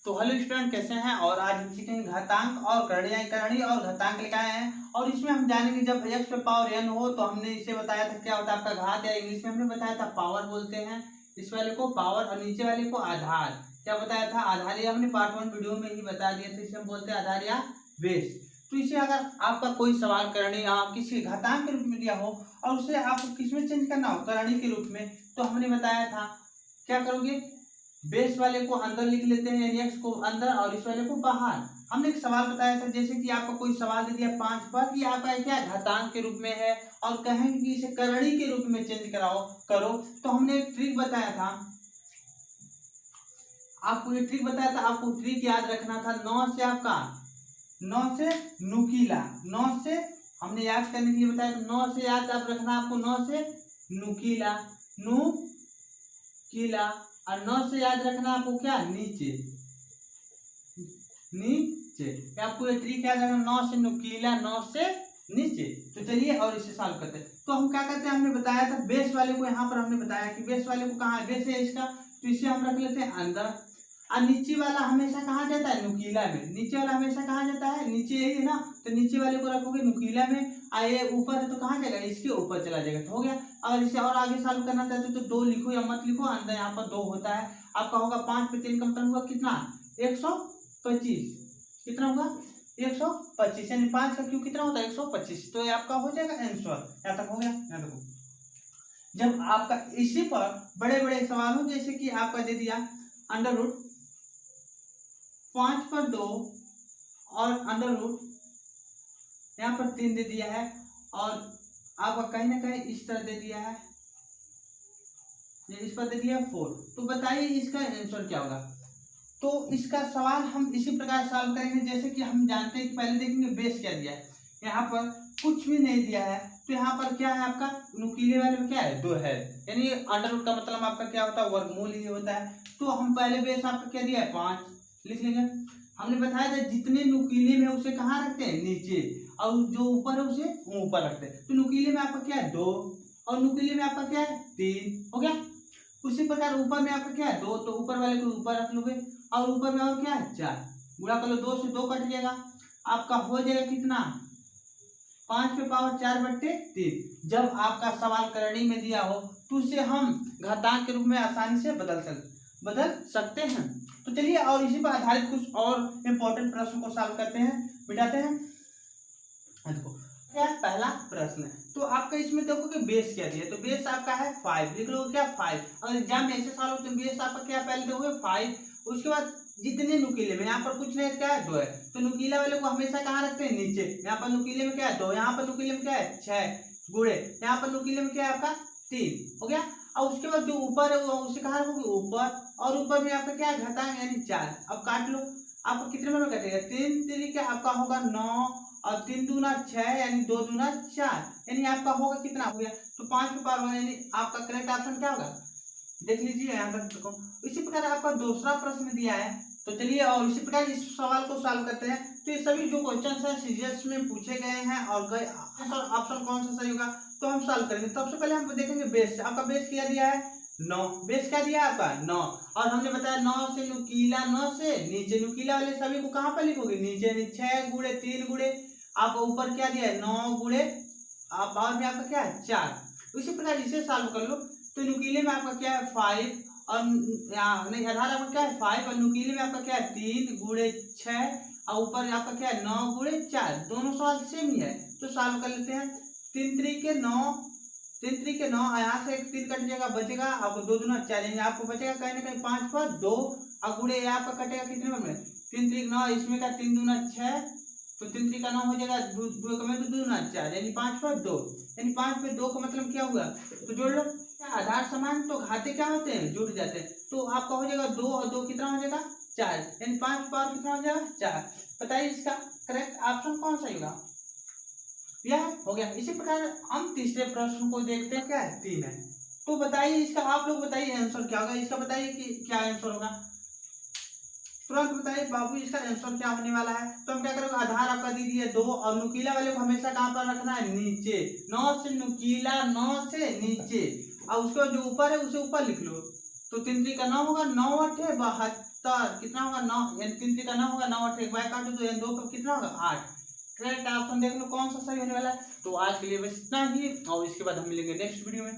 तो hello student, कैसे हैं। और आज हम सीखेंगे घातांक और करणी और घातांक लेकर आए हैं। और इसमें हम जानेंगे जब x पे पावर n हो तो हमने इसे बताया था क्या होता है आपका घात, या इंग्लिश में हमने बताया था पावर बोलते हैं इस वाले को पावर, और नीचे वाले को आधार। क्या बताया था? आधार। ये हमने पार्ट 1 वीडियो में ही बता दिया था। इसे हम बोलते हैं आधार या बेस। तो इसे अगर आपका कोई सवाल करणी किसी घातांक के रूप में दिया हो और उसे आपको किस में चेंज करना हो, करणी के रूप में, तो हमने बताया था क्या करोगे, बेस वाले को अंदर लिख लेते हैं, यानी x को अंदर और इस वाले को बाहर। हमने एक सवाल बताया था, जैसे कि आपको कोई सवाल दे दिया 5 पर, कि आपका क्या घातांक के रूप में है और कहेंगे कि इसे करणी के रूप में चेंज करो। तो हमने एक ट्रिक बताया था, आपको ये ट्रिक बताया था, आपको ट्रिक याद रखना था। 9 से आपका 9 से नुकीला, 9 से हमने याद करने के लिए बताया था, 9 से याद आप रखना आपको, 9 से नुकीला, नुकीला, और 9 से याद रखना आपको क्या, नीचे, नीचे। आपको ये ट्रिक याद रखना, 9 से नुकीला, 9 से नीचे। तो चलिए और इसे सॉल्व करते हैं। तो हम क्या करते हैं, हमने बताया था बेस वाले को, यहाँ पर हमने बताया कि बेस वाले को कहाँ, बेस है इसका, तो इसे हम रख लेते हैं अंदर। और नीचे वाला हमेशा कहाँ जाता है, नुकीला में। नीचे वाला हमेशा कहाँ जाता है, नीचे यही है ना, तो नीचे वाले को रखोगे नुकीला में, और ये ऊपर है तो कहाँ जाएगा, इसके ऊपर चला जाएगा। तो हो गया। अगर इसे और आगे सॉल्व करना चाहते हो तो 2 लिखो या मत लिखो, अंदर यहाँ पर 2 होता है आपका, होगा 5 पे 3 का मतलब हुआ कितना, 125। कितना होगा, 125, यानी 5 का क्यूब कितना होता है, 125। तो ये आपका हो जाएगा आंसर। यहाँ तक हो गया। यहाँ देखो, जब आपका इसी पर बड़े बड़े सवाल हो, जैसे कि आपका दे दिया अंडर रूट 5 पर 2 और अंडर रूट यहाँ पर 3 दे दिया है, और आपका कहीं ना कहीं इस तरह दे दिया है, इस पर दे दिया 4। तो बताइए इसका आंसर क्या होगा। तो इसका सवाल हम इसी प्रकार सॉल्व करेंगे, जैसे कि हम जानते हैं कि पहले देखेंगे बेस क्या दिया है, यहाँ पर कुछ भी नहीं दिया है, तो यहाँ पर क्या है आपका, नुकीले वाले में क्या है, 2 है, यानी अंडर रूट का मतलब आपका क्या होता है, वर्गमूल ही होता है। तो हम पहले बेस आपका क्या दिया है, 5 लिख लेंगे। हमने बताया था जितने नुकीले में उसे कहाँ रखते हैं, नीचे, और जो ऊपर है उसे ऊपर रखते हैं। तो नुकीले में आपका क्या है, 2, और नुकीले में आपका क्या है, 3। हो गया। उसी प्रकार ऊपर में आपका क्या है, 2, तो ऊपर वाले को ऊपर रख लोगे, और ऊपर में और क्या है, 4। गुणा कर लो, 2 से 2 कट जाएगा, आपका हो जाएगा कितना, 5 पे पावर 4/3। जब आपका सवाल करणी में दिया हो तो उसे हम घातांक के रूप में आसानी से बदल सकते हैं। तो चलिए और इसी पर आधारित कुछ और इंपॉर्टेंट प्रश्न को सॉल्व करते हैं, मिटाते हैं। देखो क्या पहला प्रश्न है, तो आपका इसमें देखो कि बेस क्या दिया है, तो बेस आपका है 5, लिख लो क्या 5। अगर एग्जाम में ऐसे सवाल होते हैं, बेस आपका क्या पहले देखोगे 5, उसके बाद जितने नुकीले में, यहाँ पर कुछ नहीं, क्या है 2 है, तो नुकीला वाले को हमेशा कहाँ रखते हैं, नीचे। यहाँ पर नुकीले में क्या है, 2, यहाँ पर नुकीले में क्या है, 6 गुणे, यहाँ पर नुकीले में क्या है आपका 3। हो गया। और उसके बाद जो ऊपर है वो उसे कहाँ रखोगे, ऊपर, और ऊपर में आपका क्या है, घटाएंगे यानी 4। अब काट लो, आपको कितने में कटेगा, 3 3 आपका होगा 9, और 3 दूना 6, यानी 2 दूना 4, यानी आपका होगा कितना, हो गया। तो 5 के पावर 1, यानी आपका करेक्ट ऑप्शन क्या होगा, देख लीजिए यहाँ तक देखो। इसी प्रकार आपका दूसरा प्रश्न दिया है, तो चलिए और इसी प्रकार इस सवाल को सॉल्व करते हैं। तो ये सभी जो क्वेश्चन है सीजीएस में पूछे गए हैं, और गए ऑप्शन कौन सा सही होगा तो हम सॉल्व करेंगे। तो सबसे पहले हम देखेंगे बेस। आपका बेस क्या दिया है, 9। बेस क्या दिया है आपका, 9, और हमने बताया 9 से नुकीला, 9 से नीचे। नुकीला वाले सभी को कहाँ पर लिखोगे, नीचे, 6 गुणे 3 गुणे, आप ऊपर क्या दिया है 9 गुणे, आप पावर में आपका क्या है 4। इसी प्रकार इसे सॉल्व कर लो। तो नुकीले में आपका क्या है 5, और नहीं आधार आपका क्या है 5, और नुकीले में आपका क्या है 3 गुणे 6, और ऊपर आपका क्या है 9 गुणे 4। दोनों सवाल सेम ही है, तो सॉल्व कर लेते हैं। 3 3 के 9, 3 3 के 9, यहाँ से एक 3 कट जाएगा, बचेगा आपको 2 दूना 4, यानी आपको बचेगा कहीं ना कहीं 5 पर 2, और गुणे आपका कटेगा कितने में, 3 3 9, इसमें का 3 दूना 6, तो 3 3 का 9 हो जाएगा, 2 का 2 दूना 4, यानी 5 पर 2, यानी 5 पे 2 का मतलब क्या हुआ, तो जोड़ लो। आधार समान तो घाते क्या होते हैं, जुड़ जाते हैं। तो आपका हो जाएगा 2 और 2 कितना हो जाएगा 4, यानी 5 पावर कितना हो जाएगा 4। बताइए इसका करेक्ट ऑप्शन कौन सा होगा, यह हो गया। इसी प्रकार हम तीसरे प्रश्न को देखते हैं, क्या है 3 है। तो बताइए इसका, आप लोग बताइए आंसर क्या होगा इसका, बताइए कि क्या आंसर होगा, तुरंत बताइए बाबू इसका आंसर क्या होने वाला है। तो हम क्या करेंगे, आधार आपका दी दी है 2, और नुकीला वाले को हमेशा कहाँ पर रखना है, नीचे। 9 से नुकीला, 9 से नीचे, और उसके बाद जो ऊपर है उसे ऊपर लिख लो। तो 3 3 का 9 होगा, 9 8 72, 70 कितना होगा 9, यानी 3 3 का 9 होगा, 9 8 एक बार काटो तो यानी 2 का कितना होगा 8। करेक्ट ऑप्शन देख लो कौन सा सही होने वाला है। तो आज के लिए बस इतना ही, और इसके बाद हम मिलेंगे नेक्स्ट वीडियो में।